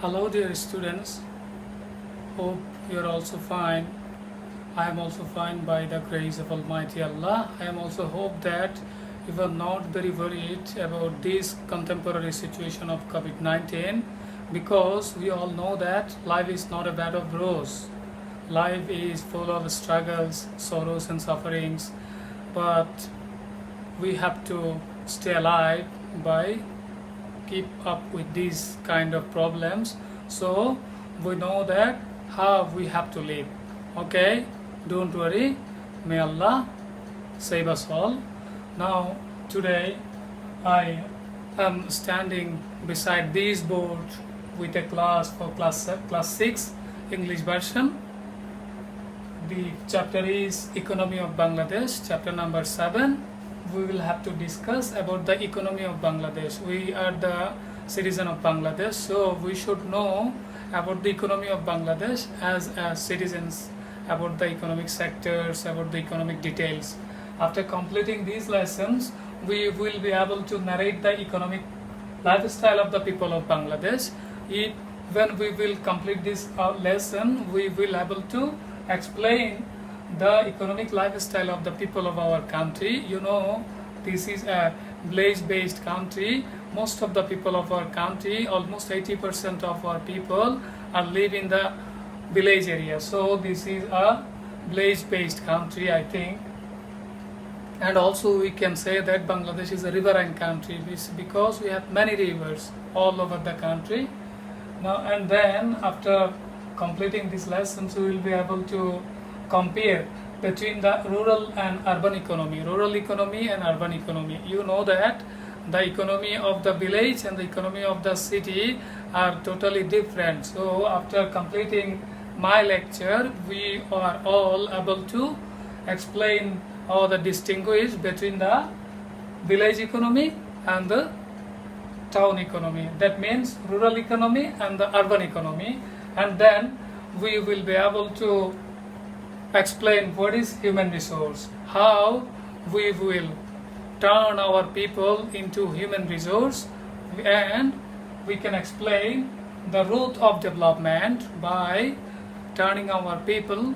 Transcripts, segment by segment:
Hello, dear students. Hope you're also fine. I am also fine by the grace of Almighty Allah. I am also hope that you are not very worried about this contemporary situation of COVID-19 because we all know that life is not a bed of roses. Life is full of struggles, sorrows, and sufferings, but we have to stay alive by keep up with these kind of problems, so we know that how we have to live. Okay, don't worry, may Allah save us all. Now today I am standing beside this board with a class for class 6 English version. The chapter is Economy of Bangladesh, chapter number 7. We will have to discuss about the economy of Bangladesh. We are the citizen of Bangladesh, so we should know about the economy of Bangladesh as citizens, about the economic sectors, about the economic details. After completing these lessons, we will be able to narrate the economic lifestyle of the people of Bangladesh. When we will complete this lesson, we will able to explain the economic lifestyle of the people of our country. You know, this is a village-based country. Most of the people of our country, almost 80% of our people are live in the village area. So this is a village-based country, I think. And also we can say that Bangladesh is a riverine country because we have many rivers all over the country. Now and then after completing these lessons, we will be able to compare between the rural and urban economy, and urban economy. You know that the economy of the village and the economy of the city are totally different. So after completing my lecture, we are all able to explain or the distinguish between the village economy and the town economy. That means rural economy and the urban economy. And then we will be able to explain what is human resource, how we will turn our people into human resource, and we can explain the root of development by turning our people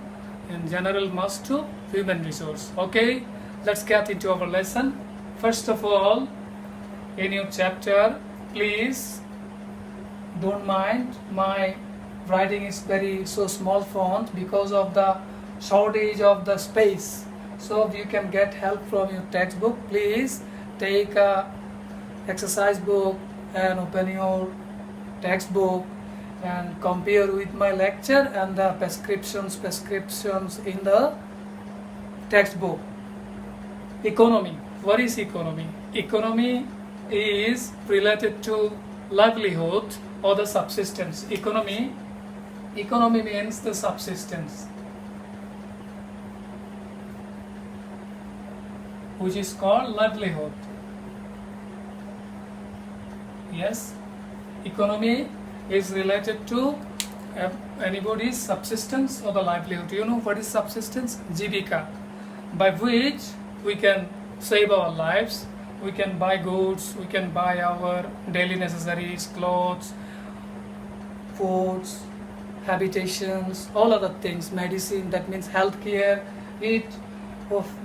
in general mass to human resource. Okay, let's get into our lesson. First of all, in your chapter, please don't mind my writing is very so small font because of the shortage of the space. So you can get help from your textbook. Please take a exercise book and open your textbook and compare with my lecture and the prescriptions in the textbook. Economy. What is economy? Economy is related to livelihood or the subsistence. Economy means the subsistence, which is called livelihood. Yes, economy is related to anybody's subsistence or the livelihood. You know what is subsistence? Jivika, by which we can save our lives, we can buy goods, we can buy our daily necessaries, clothes, foods, habitations, all other things, medicine, that means healthcare,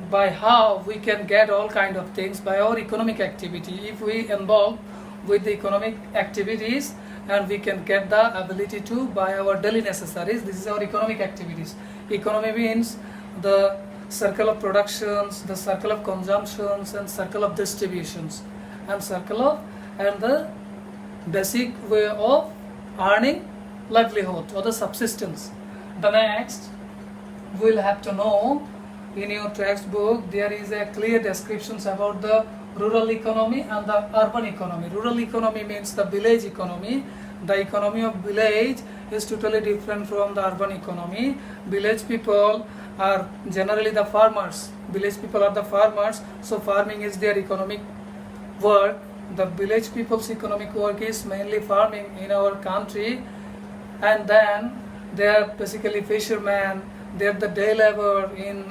by how we can get all kind of things by our economic activity. If we involve with the economic activities, and we can get the ability to buy our daily necessaries, this is our economic activities. Economy means the circle of productions, the circle of consumptions, and circle of distributions, and the basic way of earning livelihood or the subsistence. The next, we'll have to know in your textbook there is a clear descriptions about the rural economy and the urban economy. Rural economy means the village economy. The economy of village is totally different from the urban economy. Village people are generally the farmers. Village people are the farmers, so farming is their economic work. The village people's economic work is mainly farming in our country, and then they are basically fishermen. They are the day labor in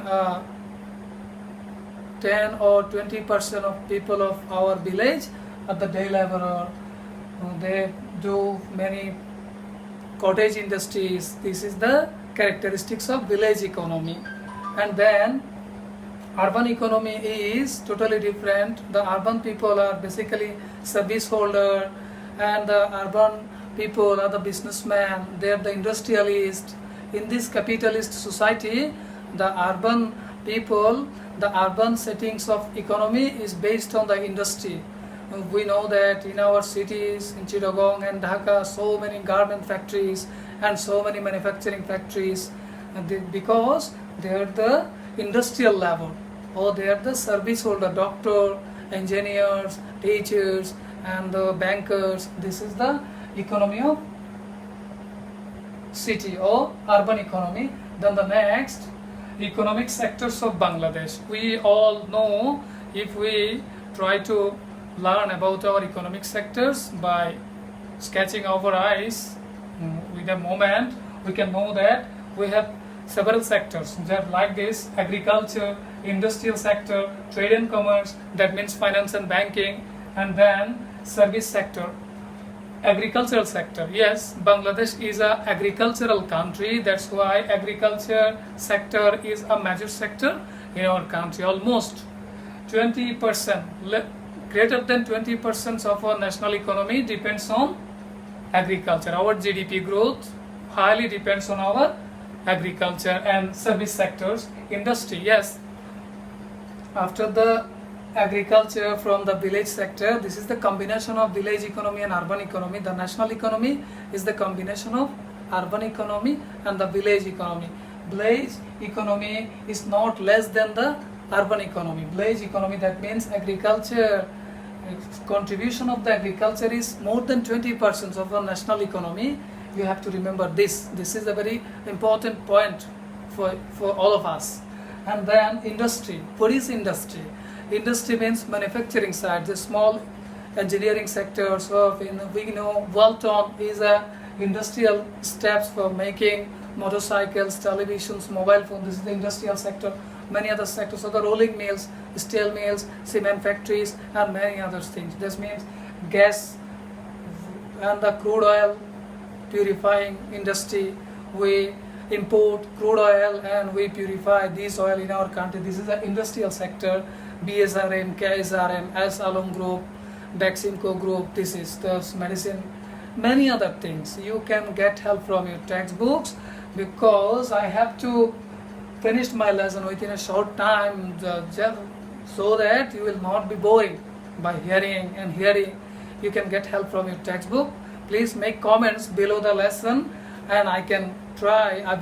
10 or 20% of people of our village are the day laborer. They do many cottage industries. This is the characteristics of village economy. And then urban economy is totally different. The urban people are basically service holder, and the urban people are the businessmen, they are the industrialists. In this capitalist society, the urban people, the urban settings of economy is based on the industry. We know that in our cities, in Chittagong and Dhaka, so many garment factories and so many manufacturing factories, and because they are the industrial level, or they are the service holder, doctor, engineers, teachers, and the bankers. This is the economy of city or urban economy. Then the next, economic sectors of Bangladesh. We all know, if we try to learn about our economic sectors by sketching our eyes with a moment, we can know that we have several sectors that like this: agriculture, industrial sector, trade and commerce, that means finance and banking, and then service sector. Agricultural sector, yes, Bangladesh is a agricultural country, that's why agriculture sector is a major sector in our country. Almost 20%, greater than 20% of our national economy depends on agriculture. Our GDP growth highly depends on our agriculture and service sectors. Industry, yes, after the agriculture from the village sector, this is the combination of village economy and urban economy. The national economy is the combination of urban economy and the village economy. Village economy is not less than the urban economy. Village economy, that means agriculture, contribution of the agriculture is more than 20% of the national economy. You have to remember this. This is a very important point for all of us. And then industry. What is industry? Industry means manufacturing side, the small engineering sectors of, we know Walton is a industrial steps for making motorcycles, televisions, mobile phones. This is the industrial sector. Many other sectors are the rolling mills, steel mills, cement factories, and many other things. This means gas and the crude oil purifying industry. We import crude oil and we purify this oil in our country. This is the industrial sector. BSRM, KSRM, S Alom Group, Beximco Group, this is the medicine, many other things. You can get help from your textbooks, because I have to finish my lesson within a short time, so that you will not be boring by hearing and hearing. You can get help from your textbook. Please make comments below the lesson, and I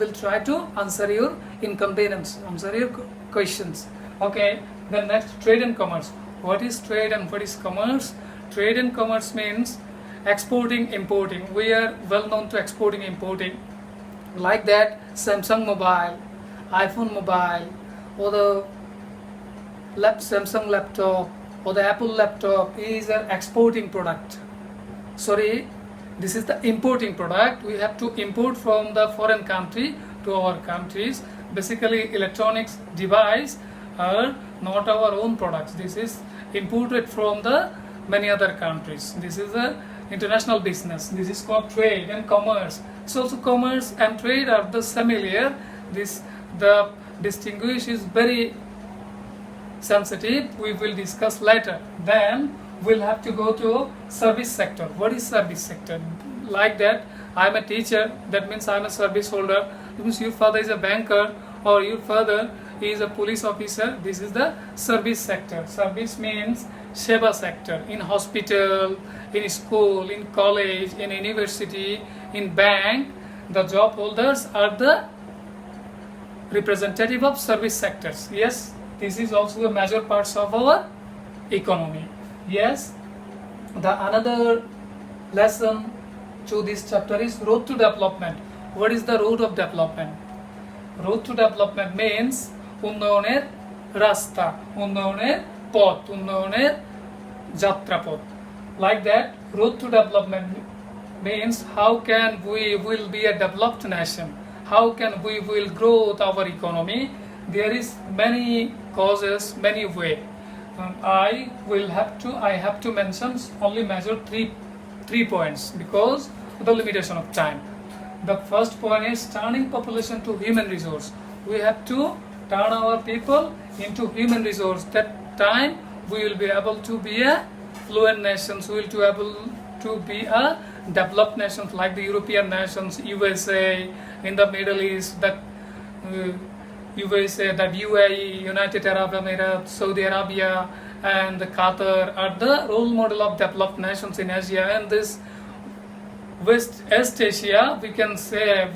will try to answer your inconvenience, answer your questions. Okay. Then next, trade and commerce. What is trade and what is commerce? Trade and commerce means exporting, importing. We are well known to exporting, importing. Like that, Samsung mobile, iPhone mobile, or the Samsung laptop, or the Apple laptop is an exporting product. Sorry, this is the importing product. We have to import from the foreign country to our countries. Basically, electronics device are not our own products. This is imported from the many other countries. This is a international business. This is called trade and commerce. So commerce and trade are the similar. The distinguish is very sensitive. We will discuss later. Then we'll have to go to service sector. What is service sector? Like that, I'm a teacher. That means I'm a service holder. That means your father is a banker, or your father is a police officer. This is the service sector. Service means seva sector. In hospital, in school, in college, in university, in bank, the job holders are the representative of service sectors. Yes, this is also a major parts of our economy. Yes, the another lesson to this chapter is road to development. What is the road of development? Road to development means উন্নয়নের রাস্তা, উন্নয়নের পথ, উন্নয়নের যাত্রাপথ. Like that, road to development means how can we will be a developed nation, how can we will grow our economy. There is many causes, many way. I have to mention only major three points because of the limitation of time. The first point is turning population to human resource. We have to turn our people into human resource. That time we will be able to be a fluent nations. We will be able to be a developed nations like the European nations, USA, in the Middle East, that USA, that UAE, United Arab Emirates, Saudi Arabia, and Qatar are the role model of developed nations in Asia. And this West Asia, we can say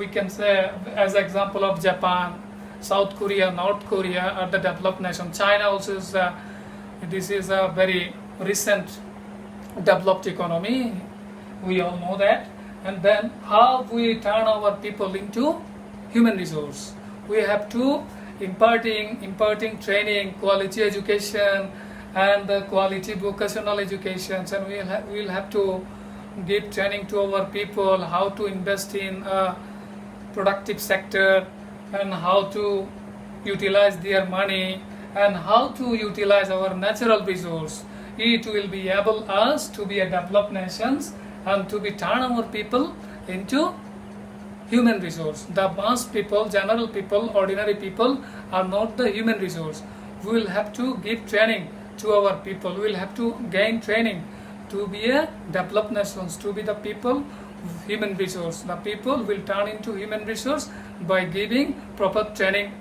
as example of Japan, South Korea, North Korea are the developed nations. China also is this is a very recent developed economy. We all know that. And then how we turn our people into human resource. We have to imparting training, quality education, and the quality vocational educations, and we will have to give training to our people how to invest in a productive sector, and how to utilize their money, and how to utilize our natural resource. It will be able us to be a developed nations and to be turn our people into human resource. The mass people, general people, ordinary people are not the human resource. We will have to give training to our people. We will have to gain training to be a developed nations, to be the people human resource. The people will turn into human resource by giving proper training,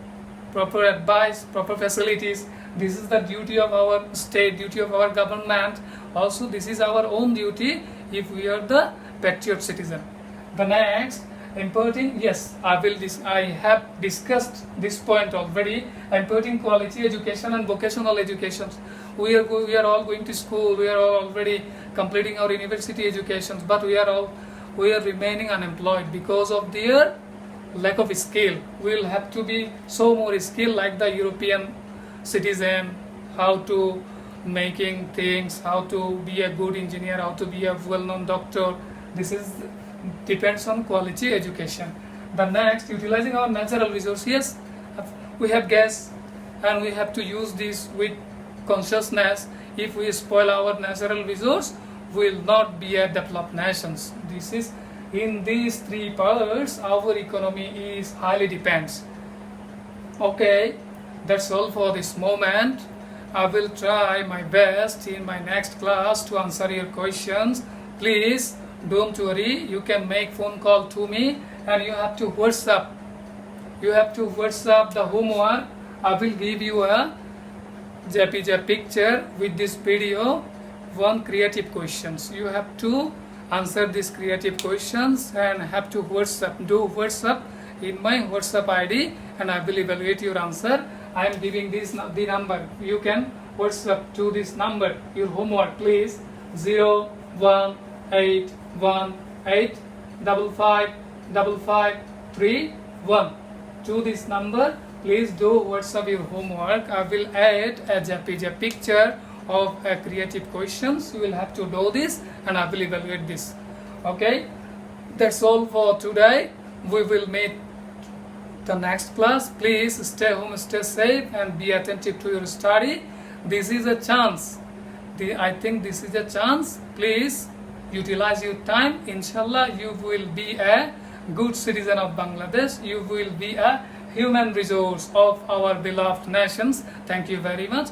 proper advice, proper facilities. This is the duty of our state, duty of our government. Also, this is our own duty if we are the patriot citizen. The next, imparting, yes, I have discussed this point already. Imparting quality education and vocational education. We are all going to school. We are all already completing our university educations, but we are remaining unemployed because of their lack of skill. We will have to be so more skilled like the European citizen, how to making things, how to be a good engineer, how to be a well-known doctor. This is depends on quality education. The next, utilizing our natural resources. Yes, we have gas and we have to use this with consciousness. If we spoil our natural resource, we will not be a developed nations. This is in these three parts our economy is highly depends. Okay, that's all for this moment. I will try my best in my next class to answer your questions. Please don't worry, you can make phone call to me, and you have to WhatsApp. You have to WhatsApp the homework. I will give you a JPG picture with this video, one creative questions. You have to answer these creative questions and have to do WhatsApp in my WhatsApp ID, and I will evaluate your answer. I am giving this the number. You can WhatsApp to this number your homework, please. 01818555531. To this number, please do WhatsApp your homework. I will add a JPG picture of a creative questions. You will have to do this, and I will evaluate this. Okay, that's all for today. We will meet the next class. Please stay home, stay safe, and be attentive to your study. This is a chance. I think this is a chance. Please utilize your time. Inshallah, you will be a good citizen of Bangladesh. You will be a human resource of our beloved nations. Thank you very much.